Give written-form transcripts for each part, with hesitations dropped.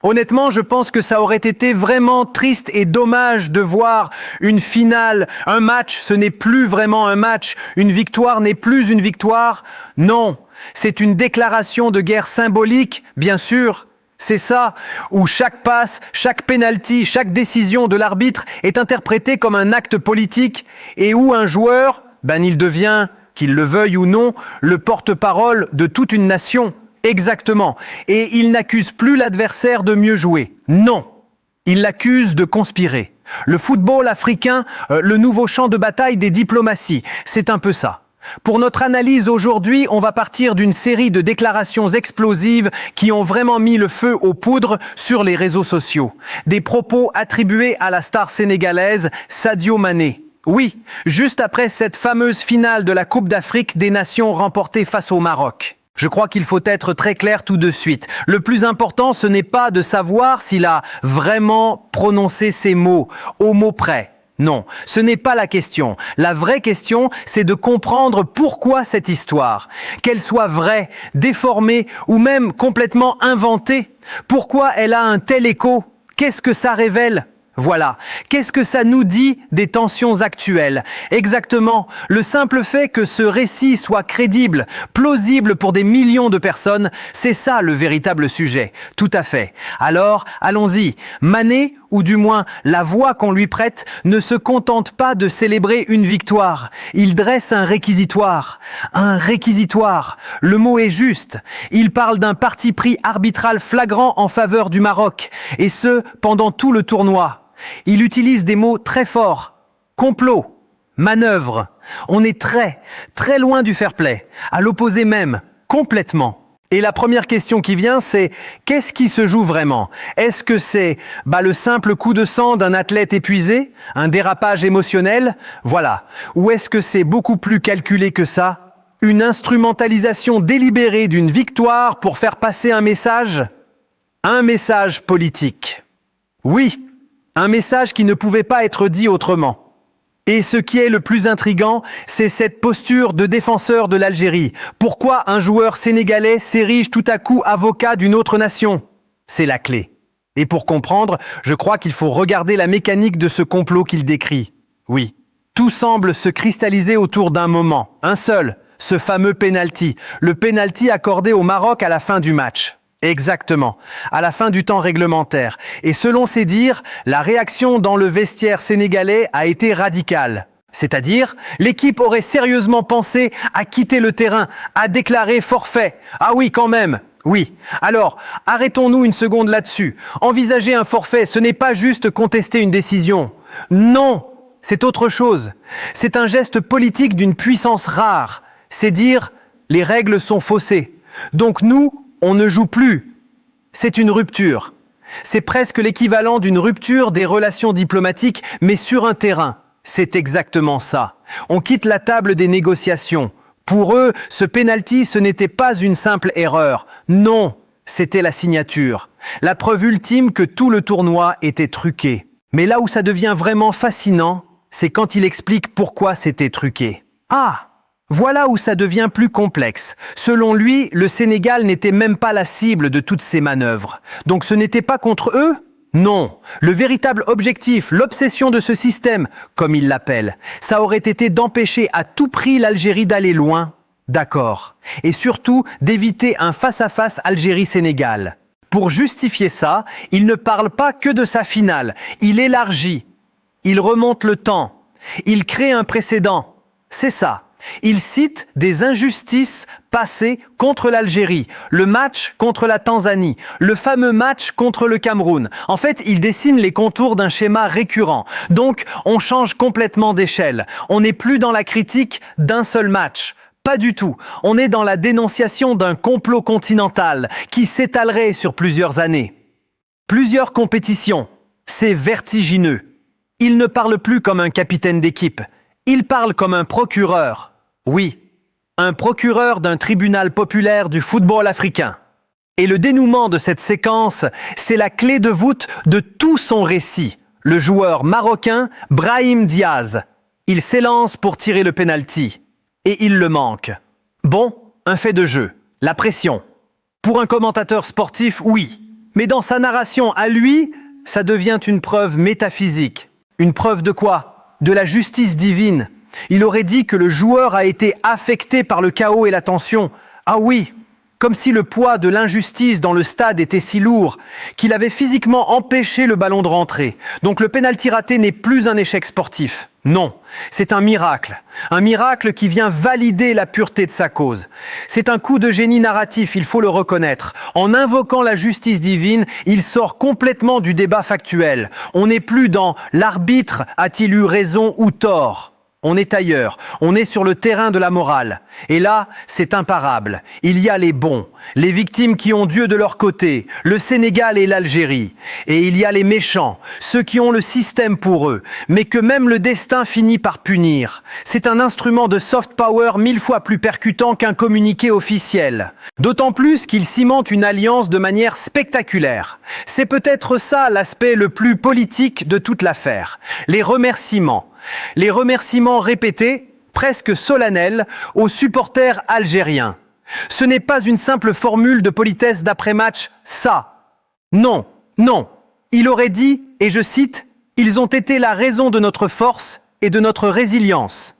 Honnêtement, je pense que ça aurait été vraiment triste et dommage de voir une finale, un match, ce n'est plus vraiment un match, une victoire n'est plus une victoire. Non, c'est une déclaration de guerre symbolique, bien sûr. C'est ça, où chaque passe, chaque penalty, chaque décision de l'arbitre est interprétée comme un acte politique et où un joueur, il devient, qu'il le veuille ou non, le porte-parole de toute une nation. Exactement. Et il n'accuse plus l'adversaire de mieux jouer. Non. Il l'accuse de conspirer. Le football africain, le nouveau champ de bataille des diplomaties, c'est un peu ça. Pour notre analyse aujourd'hui, on va partir d'une série de déclarations explosives qui ont vraiment mis le feu aux poudres sur les réseaux sociaux. Des propos attribués à la star sénégalaise Sadio Mané. Oui, juste après cette fameuse finale de la Coupe d'Afrique des Nations remportée face au Maroc. Je crois qu'il faut être très clair tout de suite. Le plus important, ce n'est pas de savoir s'il a vraiment prononcé ces mots, au mot près. Non, ce n'est pas la question. La vraie question, c'est de comprendre pourquoi cette histoire, qu'elle soit vraie, déformée ou même complètement inventée, pourquoi elle a un tel écho, qu'est-ce que ça révèle ? Voilà. Qu'est-ce que ça nous dit des tensions actuelles? Exactement. Le simple fait que ce récit soit crédible, plausible pour des millions de personnes, c'est ça le véritable sujet. Tout à fait. Alors, allons-y. Mané, ou du moins la voix qu'on lui prête, ne se contente pas de célébrer une victoire. Il dresse un réquisitoire. Un réquisitoire. Le mot est juste. Il parle d'un parti pris arbitral flagrant en faveur du Maroc. Et ce, pendant tout le tournoi. Il utilise des mots très forts. Complot, manœuvre. On est très, très loin du fair play. À l'opposé même, complètement. Et la première question qui vient, c'est qu'est-ce qui se joue vraiment? Est-ce que c'est le simple coup de sang d'un athlète épuisé? Un dérapage émotionnel? Voilà. Ou est-ce que c'est beaucoup plus calculé que ça? Une instrumentalisation délibérée d'une victoire pour faire passer un message? Un message politique. Oui. Un message qui ne pouvait pas être dit autrement. Et ce qui est le plus intriguant, c'est cette posture de défenseur de l'Algérie. Pourquoi un joueur sénégalais s'érige tout à coup avocat d'une autre nation? C'est la clé. Et pour comprendre, je crois qu'il faut regarder la mécanique de ce complot qu'il décrit. Oui, tout semble se cristalliser autour d'un moment, un seul, ce fameux penalty, le penalty accordé au Maroc à la fin du match. Exactement, à la fin du temps réglementaire. Et selon ses dires, la réaction dans le vestiaire sénégalais a été radicale. C'est-à-dire, l'équipe aurait sérieusement pensé à quitter le terrain, à déclarer forfait. Ah oui, quand même. Oui. Alors, arrêtons-nous une seconde là-dessus. Envisager un forfait, ce n'est pas juste contester une décision. Non, c'est autre chose. C'est un geste politique d'une puissance rare. C'est dire, les règles sont faussées. Donc nous, on ne joue plus. C'est une rupture. C'est presque l'équivalent d'une rupture des relations diplomatiques, mais sur un terrain. C'est exactement ça. On quitte la table des négociations. Pour eux, ce penalty, ce n'était pas une simple erreur. Non, c'était la signature. La preuve ultime que tout le tournoi était truqué. Mais là où ça devient vraiment fascinant, c'est quand il explique pourquoi c'était truqué. Ah! Voilà où ça devient plus complexe. Selon lui, le Sénégal n'était même pas la cible de toutes ces manœuvres. Donc ce n'était pas contre eux? Non. Le véritable objectif, l'obsession de ce système, comme il l'appelle, ça aurait été d'empêcher à tout prix l'Algérie d'aller loin. D'accord. Et surtout, d'éviter un face-à-face Algérie-Sénégal. Pour justifier ça, il ne parle pas que de sa finale. Il élargit. Il remonte le temps. Il crée un précédent. C'est ça. Il cite des injustices passées contre l'Algérie, le match contre la Tanzanie, le fameux match contre le Cameroun. En fait, il dessine les contours d'un schéma récurrent. Donc, on change complètement d'échelle. On n'est plus dans la critique d'un seul match. Pas du tout. On est dans la dénonciation d'un complot continental qui s'étalerait sur plusieurs années. Plusieurs compétitions. C'est vertigineux. Il ne parle plus comme un capitaine d'équipe. Il parle comme un procureur. Oui, un procureur d'un tribunal populaire du football africain. Et le dénouement de cette séquence, c'est la clé de voûte de tout son récit. Le joueur marocain Brahim Diaz. Il s'élance pour tirer le penalty. Et il le manque. Bon, un fait de jeu. La pression. Pour un commentateur sportif, oui. Mais dans sa narration à lui, ça devient une preuve métaphysique. Une preuve de quoi? De la justice divine. Il aurait dit que le joueur a été affecté par le chaos et la tension. Ah oui, comme si le poids de l'injustice dans le stade était si lourd qu'il avait physiquement empêché le ballon de rentrer. Donc le pénalty raté n'est plus un échec sportif. Non, c'est un miracle qui vient valider la pureté de sa cause. C'est un coup de génie narratif, il faut le reconnaître. En invoquant la justice divine, il sort complètement du débat factuel. On n'est plus dans « l'arbitre a-t-il eu raison ou tort ?» On est ailleurs, on est sur le terrain de la morale. Et là, c'est imparable. Il y a les bons, les victimes qui ont Dieu de leur côté, le Sénégal et l'Algérie. Et il y a les méchants, ceux qui ont le système pour eux, mais que même le destin finit par punir. C'est un instrument de soft power 1000 fois plus percutant qu'un communiqué officiel. D'autant plus qu'il cimente une alliance de manière spectaculaire. C'est peut-être ça l'aspect le plus politique de toute l'affaire. Les remerciements. Les remerciements répétés, presque solennels, aux supporters algériens. Ce n'est pas une simple formule de politesse d'après-match, ça. Non, non. Il aurait dit, et je cite, « Ils ont été la raison de notre force et de notre résilience. »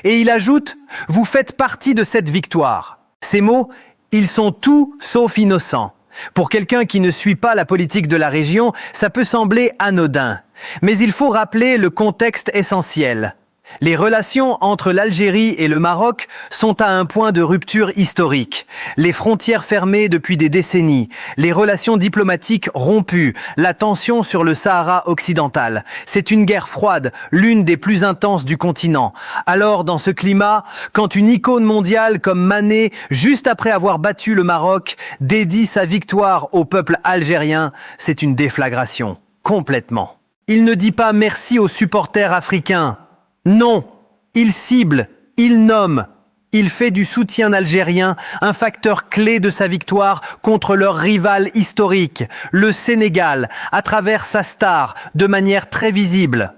Et il ajoute, « Vous faites partie de cette victoire. » Ces mots, ils sont tout sauf innocents. Pour quelqu'un qui ne suit pas la politique de la région, ça peut sembler anodin. Mais il faut rappeler le contexte essentiel. Les relations entre l'Algérie et le Maroc sont à un point de rupture historique. Les frontières fermées depuis des décennies, les relations diplomatiques rompues, la tension sur le Sahara occidental. C'est une guerre froide, l'une des plus intenses du continent. Alors, dans ce climat, quand une icône mondiale comme Mané, juste après avoir battu le Maroc, dédie sa victoire au peuple algérien, c'est une déflagration. Complètement. Il ne dit pas merci aux supporters africains. Non, il cible, il nomme, il fait du soutien algérien un facteur clé de sa victoire contre leur rival historique, le Sénégal, à travers sa star, de manière très visible.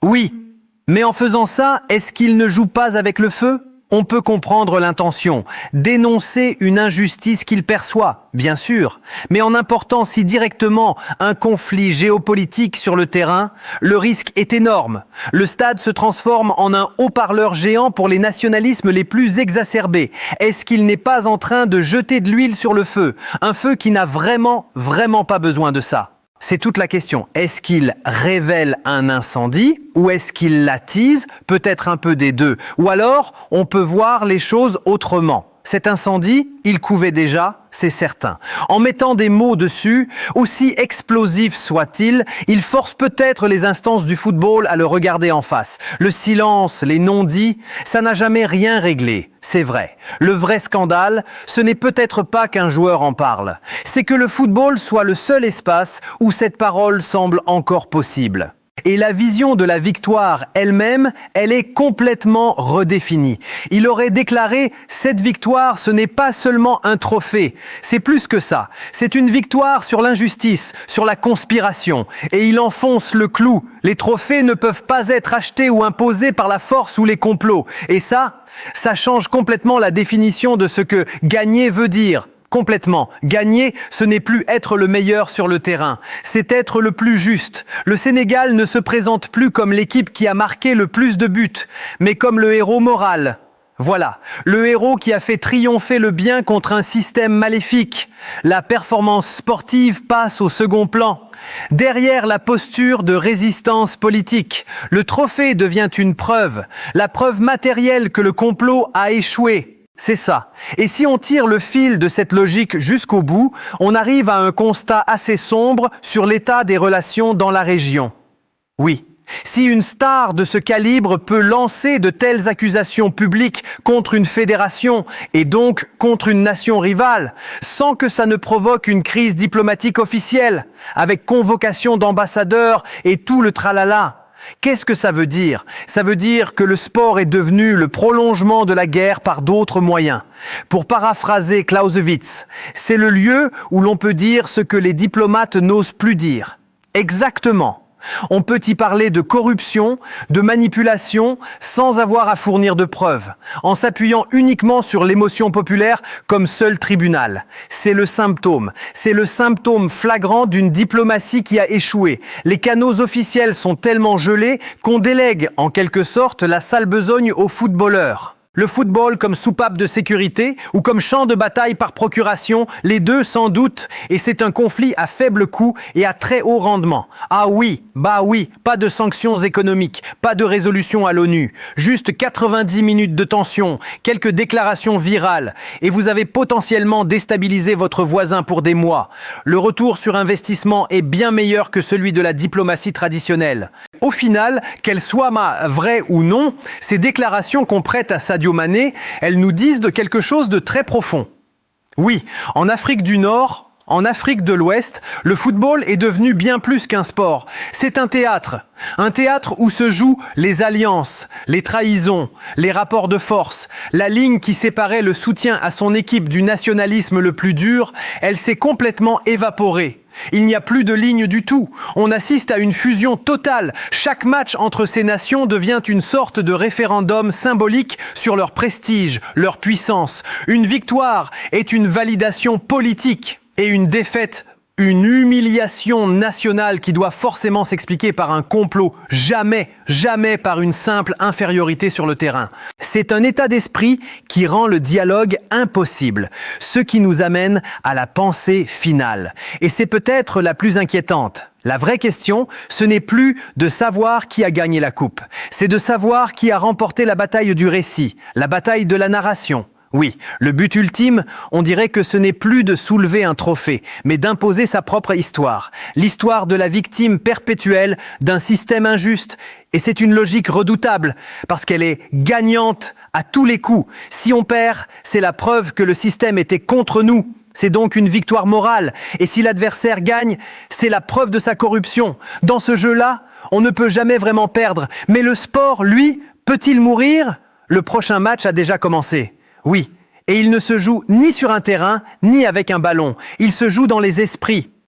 Oui, mais en faisant ça, est-ce qu'il ne joue pas avec le feu ? On peut comprendre l'intention, dénoncer une injustice qu'il perçoit, bien sûr, mais en important si directement un conflit géopolitique sur le terrain, le risque est énorme. Le stade se transforme en un haut-parleur géant pour les nationalismes les plus exacerbés. Est-ce qu'il n'est pas en train de jeter de l'huile sur le feu, un feu qui n'a vraiment pas besoin de ça ? C'est toute la question. Est-ce qu'il révèle un incendie ou est-ce qu'il l'attise? Peut-être un peu des deux. Ou alors, on peut voir les choses autrement. Cet incendie, il couvait déjà, c'est certain. En mettant des mots dessus, aussi explosif soit-il, il force peut-être les instances du football à le regarder en face. Le silence, les non-dits, ça n'a jamais rien réglé. C'est vrai. Le vrai scandale, ce n'est peut-être pas qu'un joueur en parle. C'est que le football soit le seul espace où cette parole semble encore possible. Et la vision de la victoire elle-même, elle est complètement redéfinie. Il aurait déclaré « Cette victoire, ce n'est pas seulement un trophée, c'est plus que ça. C'est une victoire sur l'injustice, sur la conspiration. » Et il enfonce le clou. Les trophées ne peuvent pas être achetés ou imposés par la force ou les complots. Et ça change complètement la définition de ce que gagner veut dire. Complètement. Gagner, ce n'est plus être le meilleur sur le terrain, c'est être le plus juste. Le Sénégal ne se présente plus comme l'équipe qui a marqué le plus de buts, mais comme le héros moral. Voilà, le héros qui a fait triompher le bien contre un système maléfique. La performance sportive passe au second plan. Derrière la posture de résistance politique, le trophée devient une preuve, la preuve matérielle que le complot a échoué. C'est ça. Et si on tire le fil de cette logique jusqu'au bout, on arrive à un constat assez sombre sur l'état des relations dans la région. Oui. Si une star de ce calibre peut lancer de telles accusations publiques contre une fédération et donc contre une nation rivale, sans que ça ne provoque une crise diplomatique officielle, avec convocation d'ambassadeurs et tout le tralala, qu'est-ce que ça veut dire? Ça veut dire que le sport est devenu le prolongement de la guerre par d'autres moyens. Pour paraphraser Clausewitz, c'est le lieu où l'on peut dire ce que les diplomates n'osent plus dire. Exactement. On peut y parler de corruption, de manipulation, sans avoir à fournir de preuves, en s'appuyant uniquement sur l'émotion populaire comme seul tribunal. C'est le symptôme flagrant d'une diplomatie qui a échoué. Les canaux officiels sont tellement gelés qu'on délègue en quelque sorte la sale besogne aux footballeurs. Le football comme soupape de sécurité ou comme champ de bataille par procuration, les deux sans doute, et c'est un conflit à faible coût et à très haut rendement. Ah oui, pas de sanctions économiques, pas de résolution à l'ONU, juste 90 minutes de tension, quelques déclarations virales, et vous avez potentiellement déstabilisé votre voisin pour des mois. Le retour sur investissement est bien meilleur que celui de la diplomatie traditionnelle. Au final, qu'elles soient vraies ou non, ces déclarations qu'on prête à Sadio Mané, elles nous disent de quelque chose de très profond. Oui, en Afrique du Nord, en Afrique de l'Ouest, le football est devenu bien plus qu'un sport. C'est un théâtre où se jouent les alliances, les trahisons, les rapports de force. La ligne qui séparait le soutien à son équipe du nationalisme le plus dur, elle s'est complètement évaporée. Il n'y a plus de ligne du tout. On assiste à une fusion totale. Chaque match entre ces nations devient une sorte de référendum symbolique sur leur prestige, leur puissance. Une victoire est une validation politique et une défaite, une humiliation nationale qui doit forcément s'expliquer par un complot, jamais par une simple infériorité sur le terrain. C'est un état d'esprit qui rend le dialogue impossible, ce qui nous amène à la pensée finale. Et c'est peut-être la plus inquiétante. La vraie question, ce n'est plus de savoir qui a gagné la coupe, c'est de savoir qui a remporté la bataille du récit, la bataille de la narration. Oui, le but ultime, on dirait que ce n'est plus de soulever un trophée, mais d'imposer sa propre histoire. L'histoire de la victime perpétuelle d'un système injuste. Et c'est une logique redoutable, parce qu'elle est gagnante à tous les coups. Si on perd, c'est la preuve que le système était contre nous. C'est donc une victoire morale. Et si l'adversaire gagne, c'est la preuve de sa corruption. Dans ce jeu-là, on ne peut jamais vraiment perdre. Mais le sport, lui, peut-il mourir ? Le prochain match a déjà commencé. Oui, et il ne se joue ni sur un terrain, ni avec un ballon. Il se joue dans les esprits.